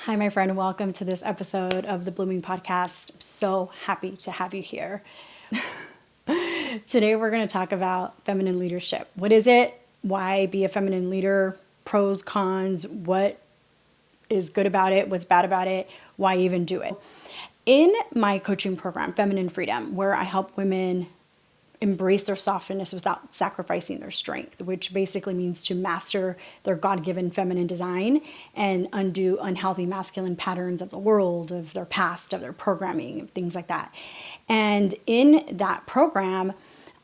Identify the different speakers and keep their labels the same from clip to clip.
Speaker 1: Hi, my friend. Welcome to this episode of the Blooming Podcast. I'm so happy to have you here. Today, we're going to talk about feminine leadership. What is it? Why be a feminine leader? Pros, cons, what is good about it? What's bad about it? Why even do it? In my coaching program, Feminine Freedom, where I help women embrace their softness without sacrificing their strength, which basically means to master their God-given feminine design and undo unhealthy masculine patterns of the world, of their past, of their programming, things like that. And in that program,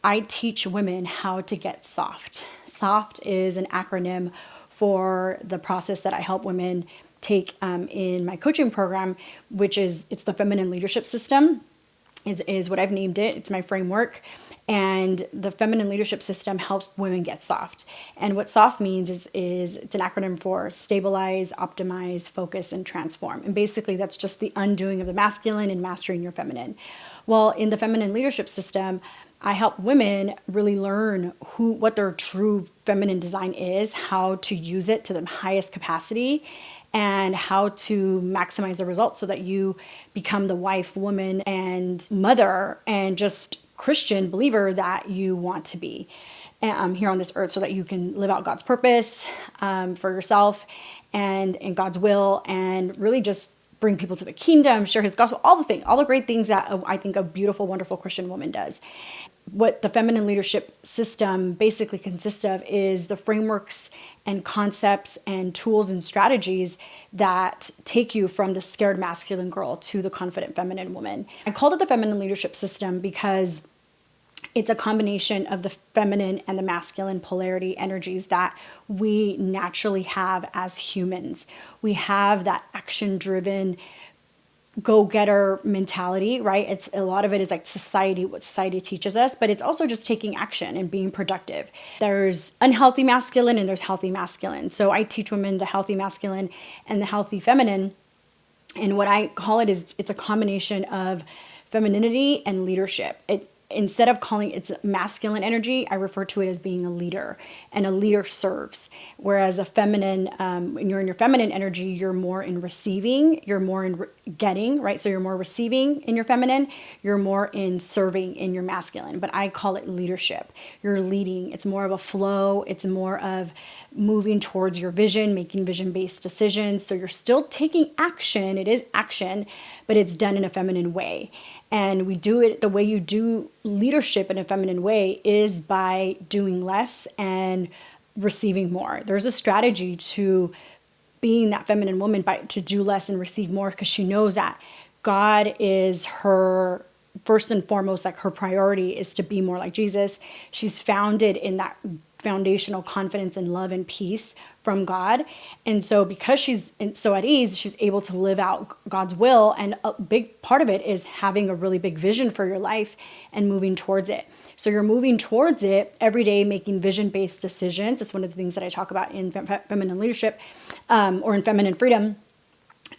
Speaker 1: I teach women how to get soft. SOFT is an acronym for the process that I help women take in my coaching program, it's the feminine leadership system is what I've named it. It's my framework. And the feminine leadership system helps women get soft. And what soft means is it's an acronym for stabilize, optimize, focus, and transform. And basically that's just the undoing of the masculine and mastering your feminine. Well, in the feminine leadership system, I help women really learn what their true feminine design is, how to use it to the highest capacity, and how to maximize the results so that you become the wife, woman, and mother, and just Christian believer that you want to be here on this earth, so that you can live out God's purpose for yourself and God's will, and really just bring people to the kingdom, share his gospel, all the great things that I think a beautiful, wonderful Christian woman does. What the feminine leadership system basically consists of is the frameworks and concepts and tools and strategies that take you from the scared masculine girl to the confident feminine woman. I called it the feminine leadership system because it's a combination of the feminine and the masculine polarity energies that we naturally have as humans. We have that action-driven, go-getter mentality, right? It's a lot of it is like what society teaches us, but it's also just taking action and being productive. There's unhealthy masculine and there's healthy masculine. So I teach women the healthy masculine and the healthy feminine. And what I call it is it's a combination of femininity and leadership. Instead of calling it masculine energy, I refer to it as being a leader, and a leader serves. Whereas a feminine, when you're in your feminine energy, you're more in receiving, you're more in getting, right? So you're more receiving in your feminine, you're more in serving in your masculine. But I call it leadership. You're leading. It's more of a flow. It's more of moving towards your vision, making vision-based decisions. So you're still taking action. It is action, but it's done in a feminine way. And we do it, the way you do leadership in a feminine way is by doing less and receiving more. There's a strategy to being that feminine woman to do less and receive more, because she knows that God is her first and foremost, like her priority is to be more like Jesus. She's founded in that foundational confidence and love and peace from God. And so because she's so at ease, she's able to live out God's will. And a big part of it is having a really big vision for your life and moving towards it. So you're moving towards it every day, making vision-based decisions. It's one of the things that I talk about in feminine leadership or in feminine freedom.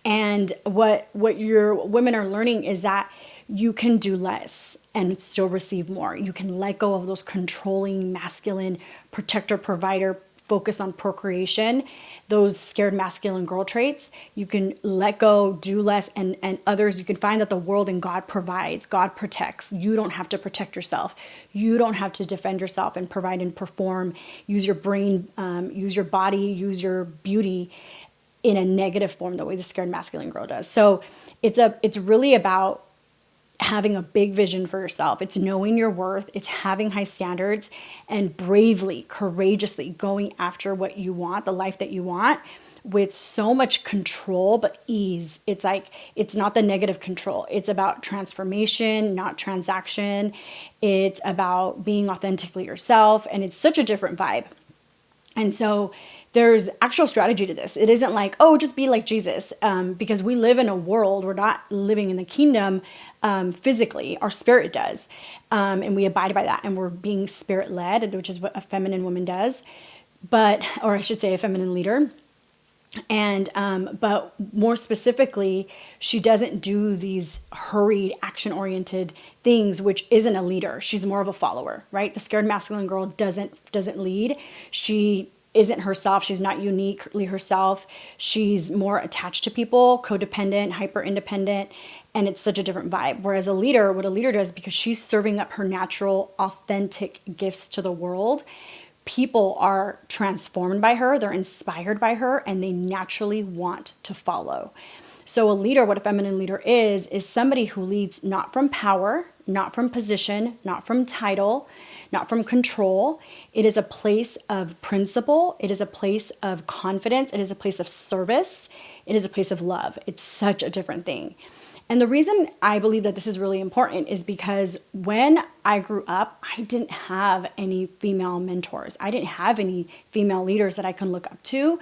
Speaker 1: And what your women are learning is that you can do less and still receive more. You can let go of those controlling, masculine, protector, provider, focus on procreation, those scared masculine girl traits. You can let go, do less, and others. You can find that the world and God provides, God protects. You don't have to protect yourself. You don't have to defend yourself and provide and perform. Use your brain, use your body, use your beauty in a negative form, the way the scared masculine girl does. So it's really about having a big vision for yourself. It's knowing your worth. It's having high standards and bravely, courageously going after what you want, the life that you want, with so much control, but ease. It's not the negative control. It's about transformation, not transaction. It's about being authentically yourself. And it's such a different vibe. And so there's actual strategy to this. It isn't like, oh, just be like Jesus, because we live in a world, we're not living in the kingdom physically. Our spirit does, and we abide by that, and we're being spirit-led, which is what a feminine woman does, or I should say a feminine leader. And but more specifically, she doesn't do these hurried, action-oriented things, which isn't a leader. She's more of a follower, right? The scared masculine girl doesn't lead. She isn't herself. She's not uniquely herself. She's more attached to people, codependent, hyper independent, and it's such a different vibe. Whereas a leader, what a leader does, because she's serving up her natural, authentic gifts to the world, people are transformed by her, they're inspired by her, and they naturally want to follow. So a leader, what a feminine leader is somebody who leads not from power, not from position, not from title, not from control. It is a place of principle. It is a place of confidence. It is a place of service. It is a place of love. It's such a different thing. And the reason I believe that this is really important is because when I grew up, I didn't have any female mentors. I didn't have any female leaders that I can look up to.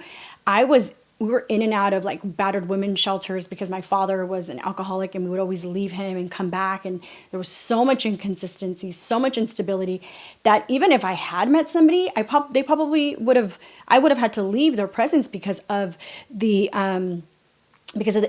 Speaker 1: We were in and out of like battered women's shelters because my father was an alcoholic and we would always leave him and come back. And there was so much inconsistency, so much instability that even if I had met somebody, I would have had to leave their presence because of the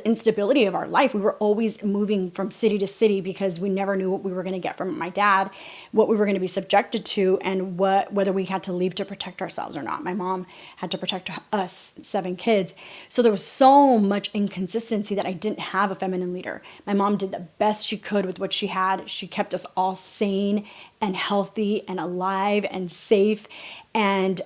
Speaker 1: instability of our life. We were always moving from city to city because we never knew what we were going to get from my dad, what we were going to be subjected to, and whether we had to leave to protect ourselves or not. My mom had to protect us, 7 kids. So there was so much inconsistency that I didn't have a feminine leader. My mom did the best she could with what she had. She kept us all sane and healthy and alive and safe, and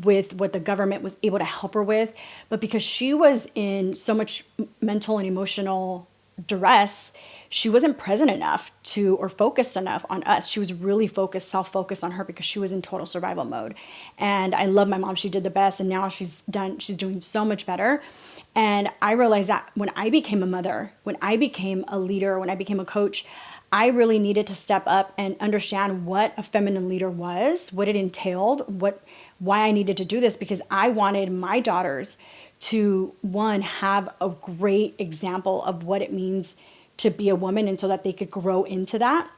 Speaker 1: with what the government was able to help her with. But because she was in so much mental and emotional duress, she wasn't present enough or focused enough on us. She was really self-focused on her because she was in total survival mode. And I love my mom. She did the best, and now she's doing so much better. And I realized that when I became a mother, when I became a leader, when I became a coach, I really needed to step up and understand what a feminine leader was, what it entailed, why I needed to do this, because I wanted my daughters to, one, have a great example of what it means to be a woman, and so that they could grow into that.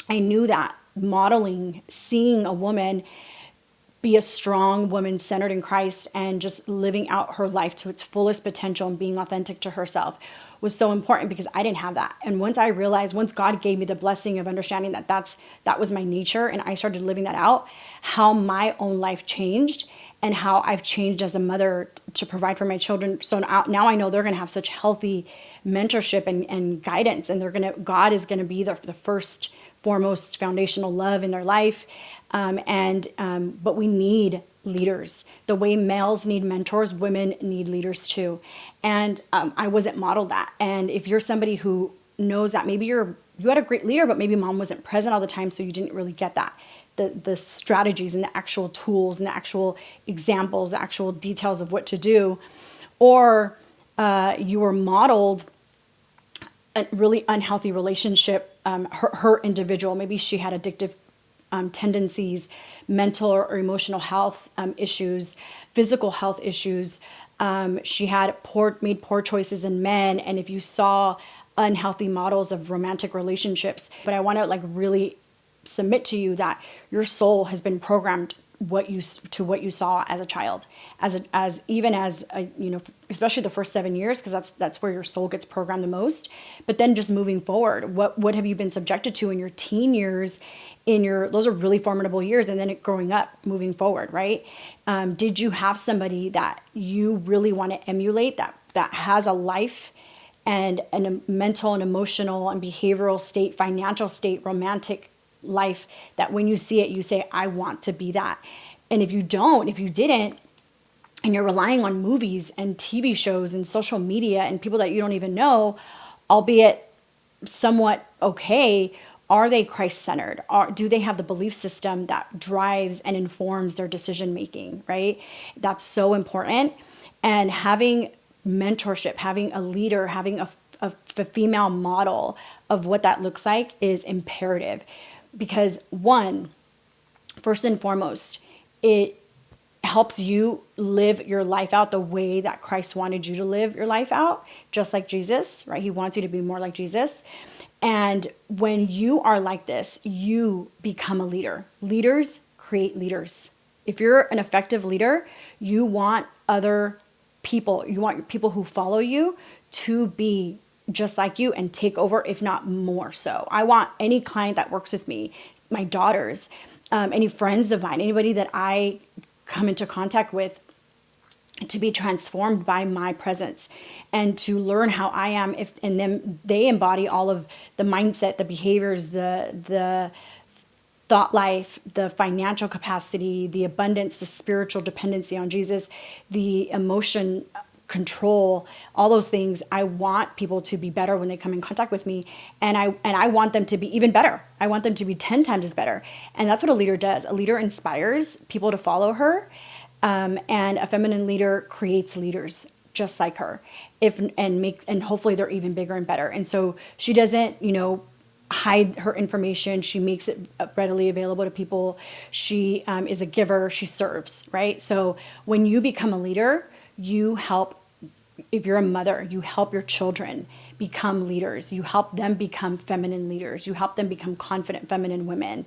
Speaker 1: I knew that modeling, seeing a woman be a strong woman centered in Christ and just living out her life to its fullest potential and being authentic to herself was so important, because I didn't have that. And once God gave me the blessing of understanding that was my nature, and I started living that out, how my own life changed and how I've changed as a mother to provide for my children. So now I know they're going to have such healthy mentorship and guidance, and God is going to be the first, foremost foundational love in their life. But we need leaders. The way males need mentors, women need leaders too. And I wasn't modeled that. And if you're somebody who knows that maybe you had a great leader, but maybe mom wasn't present all the time, so you didn't really get that. The strategies and the actual tools and the actual examples, the actual details of what to do, or you were modeled a really unhealthy relationship, her individual, maybe she had addictive tendencies, mental or emotional health issues, physical health issues. She had made poor choices in men. And if you saw unhealthy models of romantic relationships, but I want to really submit to you that your soul has been programmed what you saw as a child, especially the first 7 years, because that's where your soul gets programmed the most. But then just moving forward, what have you been subjected to in your teen years? Those are really formidable years, and then growing up, moving forward, right? Did you have somebody that you really want to emulate that has a life and a mental and emotional and behavioral state, financial state, romantic life, that when you see it, you say, I want to be that? And if you didn't, and you're relying on movies and TV shows and social media and people that you don't even know, albeit somewhat okay, are they Christ-centered? Do they have the belief system that drives and informs their decision-making, right? That's so important. And having mentorship, having a leader, having a female model of what that looks like is imperative. Because first and foremost, it helps you live your life out the way that Christ wanted you to live your life out, just like Jesus, right? He wants you to be more like Jesus. And when you are like this, you become a leader. Leaders create leaders. If you're an effective leader, you want other people, you want people who follow you to be just like you and take over, if not more so. I want any client that works with me, my daughters, any friends of mine, anybody that I come into contact with to be transformed by my presence and to learn how I am, if and then they embody all of the mindset, the behaviors, the thought life, the financial capacity, the abundance, the spiritual dependency on Jesus, the emotion control, all those things. I want people to be better when they come in contact with me, and I want them to be even better. I want them to be 10 times as better. And that's what a leader does. A leader inspires people to follow her. And a feminine leader creates leaders just like her, and hopefully they're even bigger and better. And so she doesn't, hide her information. She makes it readily available to people. She is a giver. She serves, right? So when you become a leader, you help. If you're a mother, you help your children become leaders. You help them become feminine leaders. You help them become confident feminine women.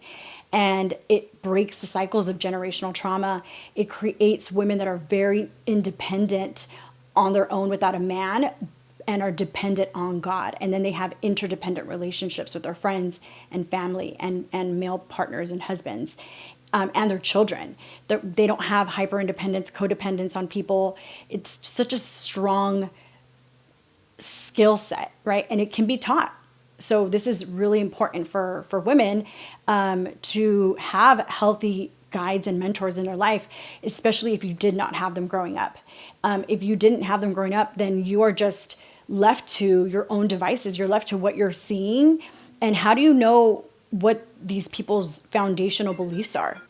Speaker 1: And it breaks the cycles of generational trauma. It creates women that are very independent on their own without a man and are dependent on God. And then they have interdependent relationships with their friends and family and male partners and husbands and their children. They don't have hyper independence, codependence on people. It's such a strong skill set, right? And it can be taught. So this is really important for women to have healthy guides and mentors in their life, especially if you did not have them growing up. If you didn't have them growing up, then you are just left to your own devices. You're left to what you're seeing. And how do you know what these people's foundational beliefs are?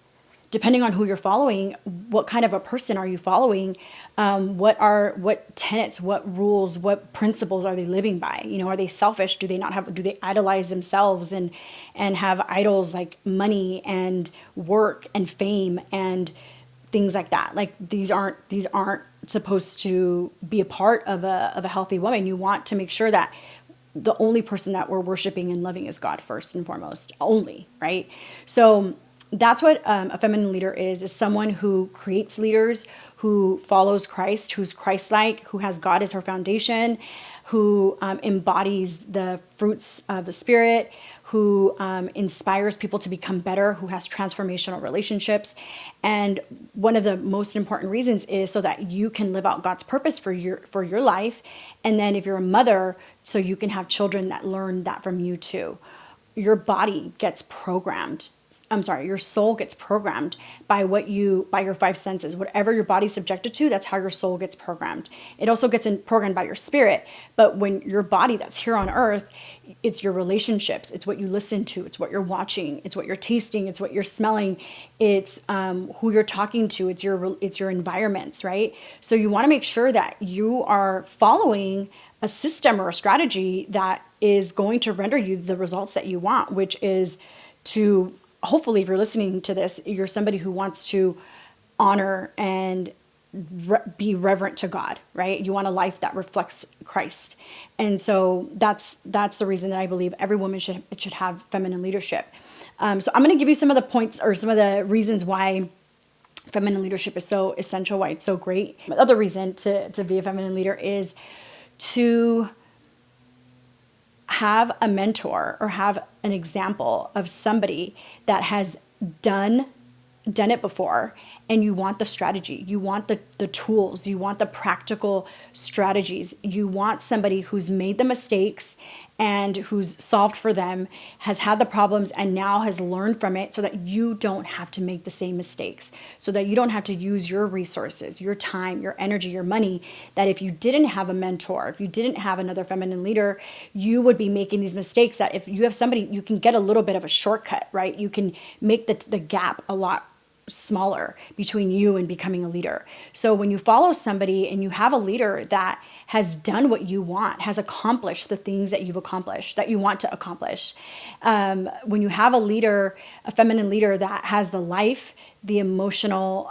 Speaker 1: Depending on who you're following, what kind of a person are you following? What tenets, what rules, what principles are they living by? Are they selfish? Do they idolize themselves and have idols like money and work and fame and things like that? Like these aren't supposed to be a part of a healthy woman. You want to make sure that the only person that we're worshiping and loving is God first and foremost, only, right? So that's what a feminine leader is someone who creates leaders, who follows Christ, who's Christ-like, who has God as her foundation, who embodies the fruits of the Spirit, who inspires people to become better, who has transformational relationships. And one of the most important reasons is so that you can live out God's purpose for your life. And then if you're a mother, so you can have children that learn that from you too. Your body gets programmed. Your soul gets programmed by your five senses. Whatever your body's subjected to, that's how your soul gets programmed. It also gets programmed by your spirit. But when your body that's here on earth, it's your relationships. It's what you listen to. It's what you're watching. It's what you're tasting. It's what you're smelling. It's who you're talking to. It's your environments, right? So you want to make sure that you are following a system or a strategy that is going to render you the results that you want, which is to hopefully, if you're listening to this, you're somebody who wants to honor and be reverent to God, right? You want a life that reflects Christ. And so that's the reason that I believe every woman should have feminine leadership. So I'm going to give you some of the points or some of the reasons why feminine leadership is so essential, why it's so great. The other reason to be a feminine leader is to have a mentor or have an example of somebody that has done it before, and you want the strategy, you want the tools, you want the practical strategies, you want somebody who's made the mistakes and who's solved for them, has had the problems and now has learned from it so that you don't have to make the same mistakes, so that you don't have to use your resources, your time, your energy, your money, that if you didn't have a mentor, if you didn't have another feminine leader, you would be making these mistakes. That if you have somebody, you can get a little bit of a shortcut, right? You can make the gap a lot smaller between you and becoming a leader. So when you follow somebody and you have a leader that has done what you want, has accomplished the things that you've accomplished, that you want to accomplish, when you have a leader, a feminine leader that has the life, the emotional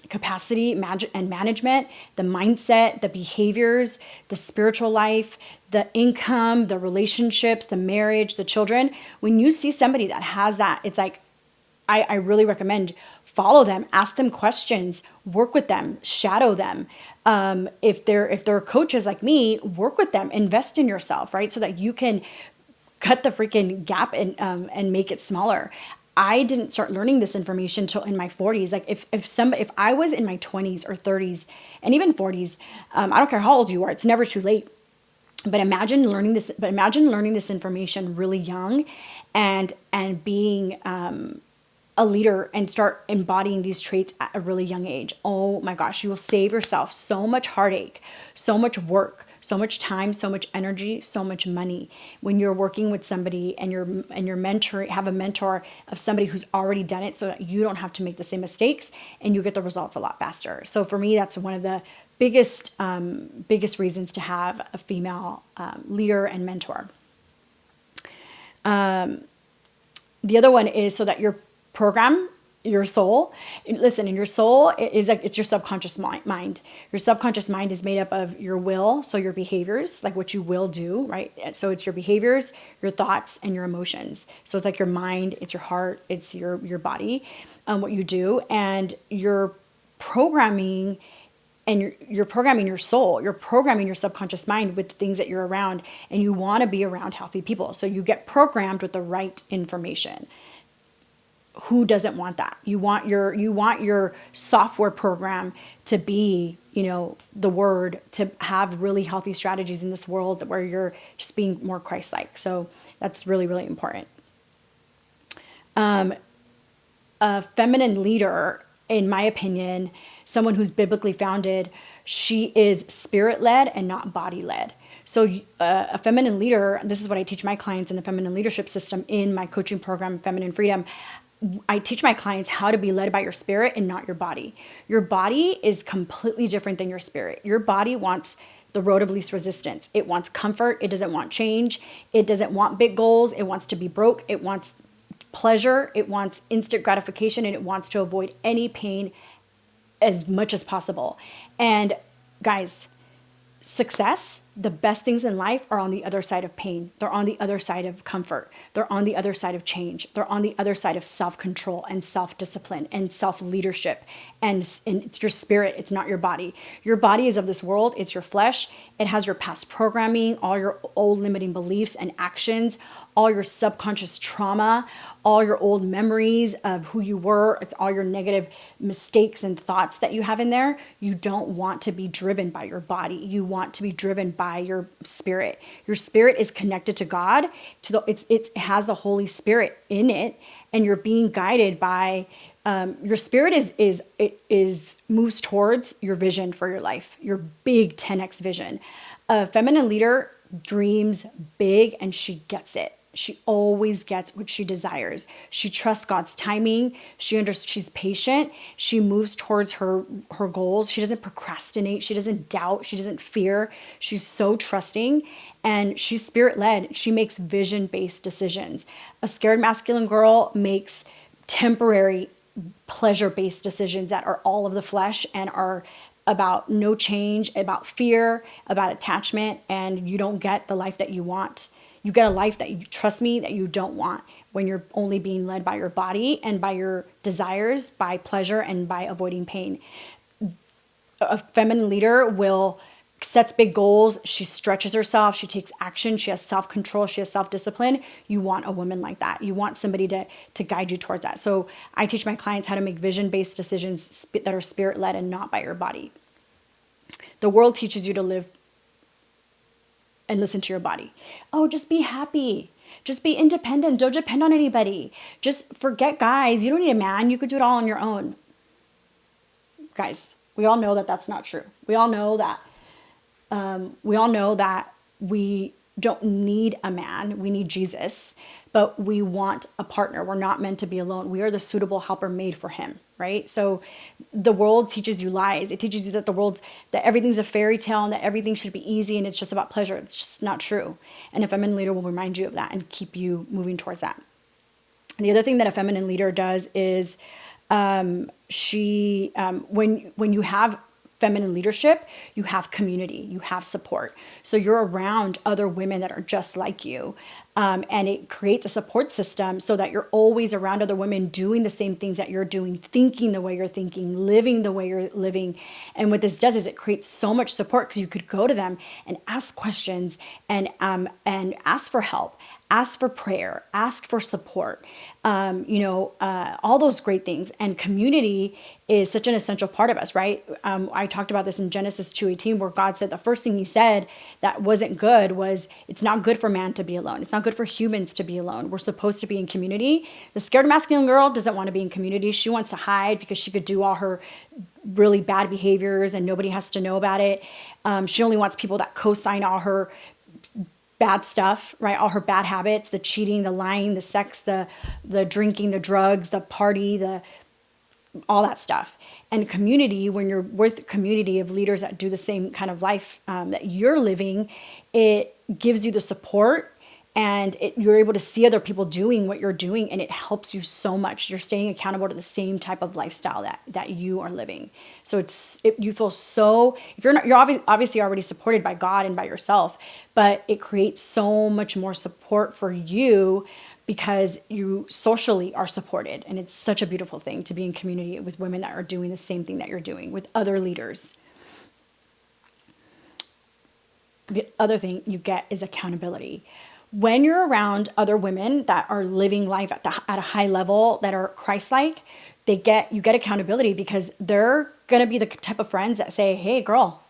Speaker 1: capacity and management, the mindset, the behaviors, the spiritual life, the income, the relationships, the marriage, the children, when you see somebody that has that, it's like, I really recommend follow them, ask them questions, work with them, shadow them. If they're coaches like me, work with them, invest in yourself, right? So that you can cut the freaking gap and make it smaller. I didn't start learning this information till in my 40s. Like if I was in my 20s or 30s and even 40s, I don't care how old you are, it's never too late. But imagine learning this. But imagine learning this information really young, and being a leader and start embodying these traits at a really young age. Oh my gosh, you will save yourself so much heartache, so much work, so much time, so much energy, so much money when you're working with somebody and you're have a mentor of somebody who's already done it, so that you don't have to make the same mistakes and you get the results a lot faster. So for me, that's one of the biggest reasons to have a female leader and mentor. The other one is so that your soul, listen, and your soul is like, it's your subconscious mind. Your subconscious mind is made up of your will, so your behaviors, like what you will do, right? So it's your behaviors, your thoughts, and your emotions. So it's like your mind, it's your heart, it's your body, what you do, and you're programming. And you're programming your soul, you're programming your subconscious mind with things that you're around, and you want to be around healthy people. So you get programmed with the right information. Who doesn't want that? You want your software program to be, the word, to have really healthy strategies in this world where you're just being more Christ-like. So that's really, really important. A feminine leader, in my opinion, someone who's biblically founded, she is spirit-led and not body-led. So a feminine leader, this is what I teach my clients in the feminine leadership system in my coaching program, Feminine Freedom. I teach my clients how to be led by your spirit and not your body. Your body is completely different than your spirit. Your body wants the road of least resistance. It wants comfort. It doesn't want change. It doesn't want big goals. It wants to be broke. It wants pleasure. It wants instant gratification, and it wants to avoid any pain as much as possible. And guys, success, the best things in life are on the other side of pain. They're on the other side of comfort. They're on the other side of change. They're on the other side of self-control and self-discipline and self-leadership. And it's your spirit. It's not your body. Your body is of this world. It's your flesh. It has your past programming, all your old limiting beliefs and actions, all your subconscious trauma, all your old memories of who you were. It's all your negative mistakes and thoughts that you have in there. You don't want to be driven by your body. You want to be driven by your spirit. Your spirit is connected to God. It has the Holy Spirit in it, and you're being guided by your spirit moves towards your vision for your life, your big 10x vision. A feminine leader dreams big, and she gets it. She always gets what she desires. She trusts God's timing. She's patient. She moves towards her goals. She doesn't procrastinate. She doesn't doubt. She doesn't fear. She's so trusting, and she's spirit-led. She makes vision-based decisions. A scared masculine girl makes temporary pleasure-based decisions that are all of the flesh and are about no change, about fear, about attachment, and you don't get the life that you want. You get a life that trust me, that you don't want when you're only being led by your body and by your desires, by pleasure, and by avoiding pain. A feminine leader sets big goals. She stretches herself. She takes action. She has self-control. She has self-discipline. You want a woman like that. You want somebody to guide you towards that. So I teach my clients how to make vision-based decisions that are spirit-led and not by your body. The world teaches you to live and listen to your body. Oh, just be happy. Just be independent. Don't depend on anybody. Just forget guys. You don't need a man. You could do it all on your own. Guys, we all know that that's not true. We all know that we don't need a man. We need Jesus, but we want a partner. We're not meant to be alone. We are the suitable helper made for him, right? So the world teaches you lies. It teaches you that everything's a fairy tale and that everything should be easy and it's just about pleasure. It's just not true. And a feminine leader will remind you of that and keep you moving towards that. And the other thing that a feminine leader does is when you have feminine leadership, you have community, you have support. So you're around other women that are just like you. And it creates a support system so that you're always around other women doing the same things that you're doing, thinking the way you're thinking, living the way you're living. And what this does is it creates so much support because you could go to them and ask questions and ask for help. ask for prayer, ask for support, all those great things. And community is such an essential part of us, right? I talked about this in Genesis 2:18, where God said the first thing he said that wasn't good was, it's not good for man to be alone. It's not good for humans to be alone. We're supposed to be in community. The scared masculine girl doesn't want to be in community. She wants to hide because she could do all her really bad behaviors and nobody has to know about it. She only wants people that co-sign all her bad stuff, right? All her bad habits, the cheating, the lying, the sex, the drinking, the drugs, the party, all that stuff. And community, when you're with a community of leaders that do the same kind of life that you're living, it gives you the support, and you're able to see other people doing what you're doing, and it helps you so much. You're staying accountable to the same type of lifestyle that you are living. So you feel so, if you're obviously already supported by God and by yourself, but it creates so much more support for you because you socially are supported. And it's such a beautiful thing to be in community with women that are doing the same thing that you're doing with other leaders. The other thing you get is accountability. When you're around other women that are living life at a high level, that are Christ-like, you get accountability, because they're going to be the type of friends that say, hey, girl,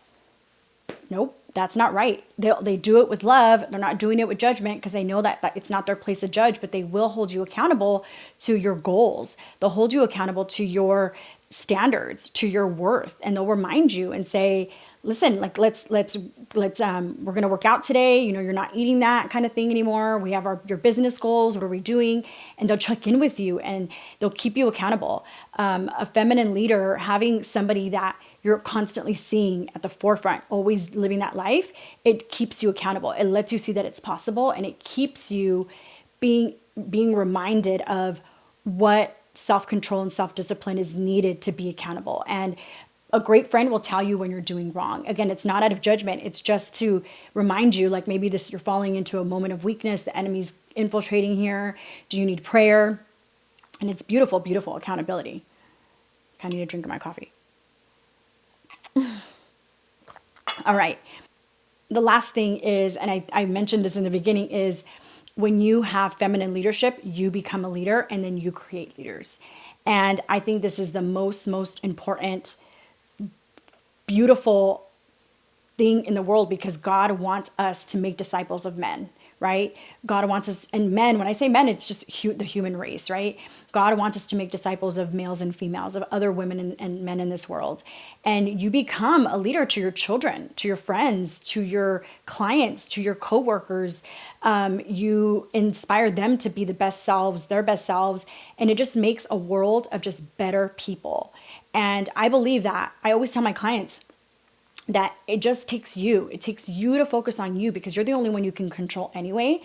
Speaker 1: nope, that's not right. They do it with love. They're not doing it with judgment, because they know that it's not their place to judge, but they will hold you accountable to your goals. They'll hold you accountable to your standards, to your worth, and they'll remind you and say, listen, like let's we're going to work out today. You're not eating that kind of thing anymore. We have your business goals. What are we doing? And they'll check in with you and they'll keep you accountable. A feminine leader, having somebody that you're constantly seeing at the forefront, always living that life, it keeps you accountable. It lets you see that it's possible, and it keeps you being reminded of what self-control and self-discipline is needed to be accountable. And a great friend will tell you when you're doing wrong. Again, it's not out of judgment. It's just to remind you, like, maybe you're falling into a moment of weakness. The enemy's infiltrating here. Do you need prayer? And it's beautiful, beautiful accountability. I need a drink of my coffee. All right. The last thing is, and I mentioned this in the beginning, is when you have feminine leadership, you become a leader, and then you create leaders. And I think this is the most important, beautiful thing in the world, because God wants us to make disciples of men, right? God wants us, and men, when I say men, it's just the human race, right? God wants us to make disciples of males and females, of other women and men in this world. And you become a leader to your children, to your friends, to your clients, to your coworkers. You inspire them to be their best selves, and it just makes a world of just better people. And I believe that. I always tell my clients that it just takes you. It takes you to focus on you, because you're the only one you can control anyway.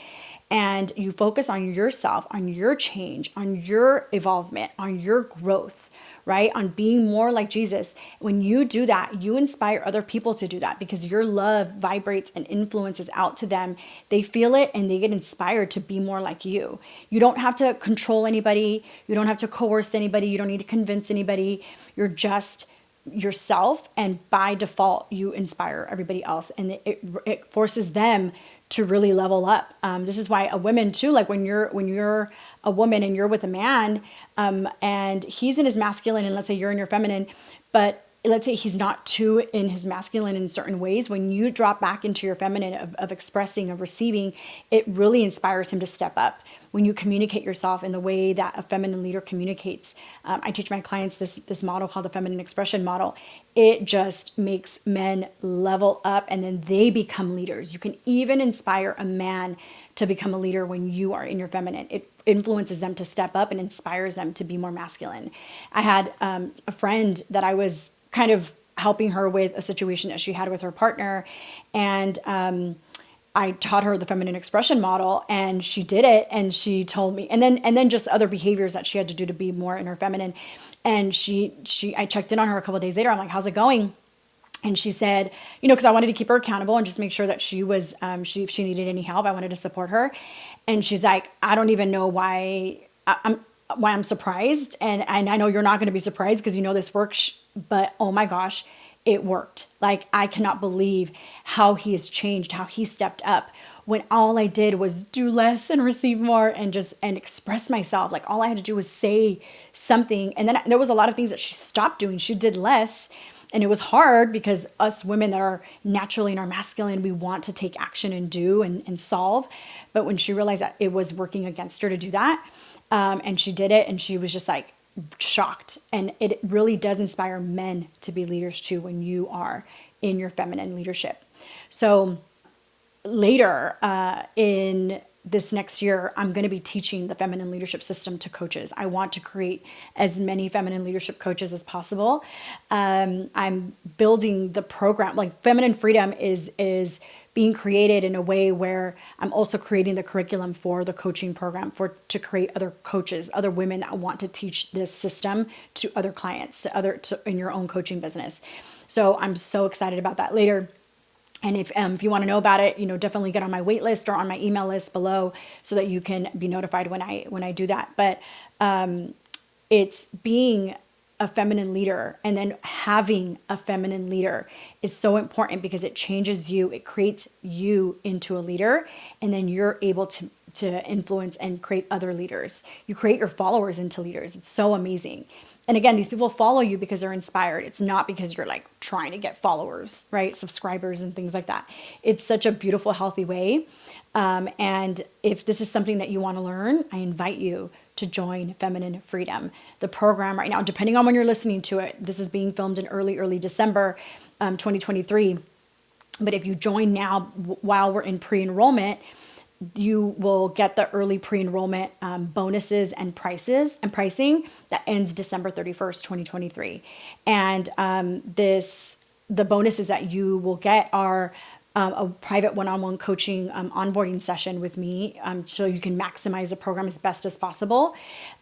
Speaker 1: And you focus on yourself, on your change, on your evolvement, on your growth, right? On being more like Jesus. When you do that, you inspire other people to do that, because your love vibrates and influences out to them. They feel it and they get inspired to be more like you. You don't have to control anybody. You don't have to coerce anybody. You don't need to convince anybody. You're just yourself, and by default you inspire everybody else, and it forces them to really level up. This is why a woman too, like when you're a woman and you're with a man, and he's in his masculine, and let's say you're in your feminine, but let's say he's not too in his masculine in certain ways, when you drop back into your feminine of expressing, of receiving, it really inspires him to step up. When you communicate yourself in the way that a feminine leader communicates, I teach my clients this model called the feminine expression model. It just makes men level up, and then they become leaders. You can even inspire a man to become a leader when you are in your feminine. It influences them to step up and inspires them to be more masculine. I had a friend that I was kind of helping her with a situation that she had with her partner, and I taught her the feminine expression model, and she did it, and she told me, and then just other behaviors that she had to do to be more in her feminine. And I checked in on her a couple of days later. I'm like, how's it going? And she said, because I wanted to keep her accountable and just make sure that she was, if she needed any help, I wanted to support her. And she's like, I don't even know why I'm surprised. And I know you're not going to be surprised because this works, but oh my gosh, it worked. Like, I cannot believe how he has changed, how he stepped up when all I did was do less and receive more and express myself. Like, all I had to do was say something. And then there was a lot of things that she stopped doing. She did less. And it was hard because us women that are naturally in our masculine, we want to take action and do and solve. But when she realized that it was working against her to do that, and she did it, and she was just like shocked. And it really does inspire men to be leaders too when you are in your feminine leadership. So later in this next year, I'm going to be teaching the feminine leadership system to coaches. I want to create as many feminine leadership coaches as possible. I'm building the program. Like, Feminine Freedom is being created in a way where I'm also creating the curriculum for the coaching program to create other coaches, other women that want to teach this system to other clients, in your own coaching business. So I'm so excited about that later. And if you want to know about it, definitely get on my wait list or on my email list below so that you can be notified when I do that. But it's being a feminine leader, and then having a feminine leader is so important because it changes you. It creates you into a leader, and then you're able to influence and create other leaders. You create your followers into leaders. It's so amazing. And again, these people follow you because they're inspired. It's not because you're like trying to get followers, right? Subscribers and things like that. It's such a beautiful, healthy way. And if this is something that you want to learn, I invite you to join Feminine Freedom. The program right now, depending on when you're listening to it, this is being filmed in early December 2023. But if you join now while we're in pre-enrollment, you will get the early pre-enrollment bonuses and pricing that ends December 31st, 2023. And the bonuses that you will get are a private one-on-one coaching onboarding session with me, so you can maximize the program as best as possible.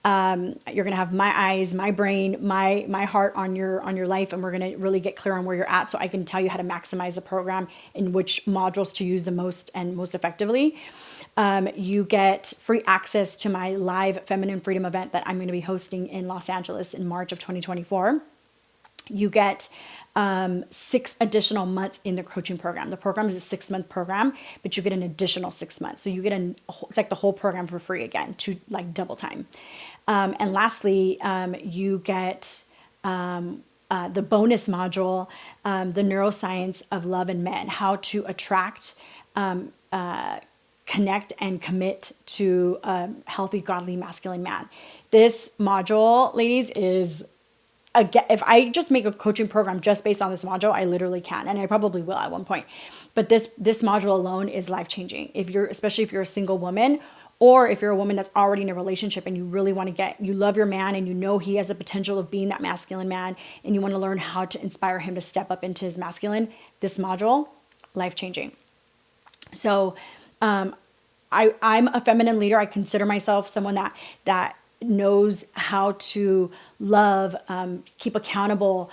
Speaker 1: You're going to have my eyes, my brain, my heart on your life, and we're going to really get clear on where you're at, so I can tell you how to maximize the program and which modules to use the most and most effectively. You get free access to my live Feminine Freedom event that I'm going to be hosting in Los Angeles in March of 2024. You get 6 additional months in the coaching program. The program is a 6-month program, but you get an additional 6 months. So you get it's like the whole program for free again, to like double time. And lastly, you get the bonus module, the neuroscience of love and men, how to attract, connect and commit to a healthy, godly, masculine man. This module, ladies, is if I just make a coaching program just based on this module, I literally can, and I probably will at one point. But this module alone is life-changing. Especially if you're a single woman, or if you're a woman that's already in a relationship and you really want to you love your man and you know he has the potential of being that masculine man, and you want to learn how to inspire him to step up into his masculine, this module, life-changing. So, I'm a feminine leader. I consider myself someone that knows how to love, keep accountable,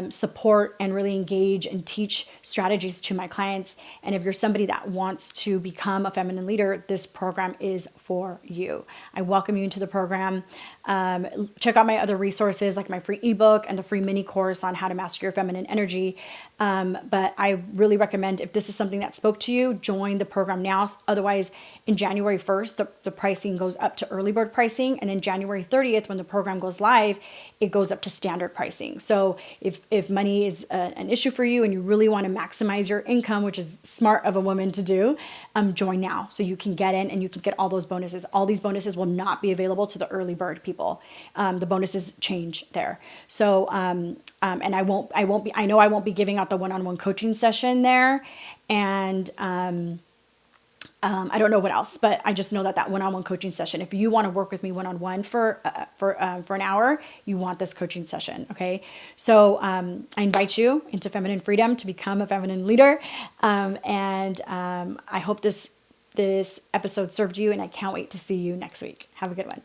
Speaker 1: support, and really engage and teach strategies to my clients. And if you're somebody that wants to become a feminine leader, this program is for you. I welcome you into the program. Check out my other resources like my free ebook and the free mini course on how to master your feminine energy. But I really recommend, if this is something that spoke to you, join the program now. Otherwise, in January 1st, the pricing goes up to early bird pricing. And in January 30th, when the program goes live, it goes up to standard pricing. So if money is an issue for you and you really want to maximize your income, which is smart of a woman to do, join now so you can get in and you can get all those bonuses. All these bonuses will not be available to the early bird people. The bonuses change there. So, and I know I won't be giving out the one-on-one coaching session there. And, I don't know what else, but I just know that one-on-one coaching session, if you want to work with me one-on-one for an hour, you want this coaching session. Okay. So, I invite you into Feminine Freedom to become a feminine leader. I hope this episode served you, and I can't wait to see you next week. Have a good one.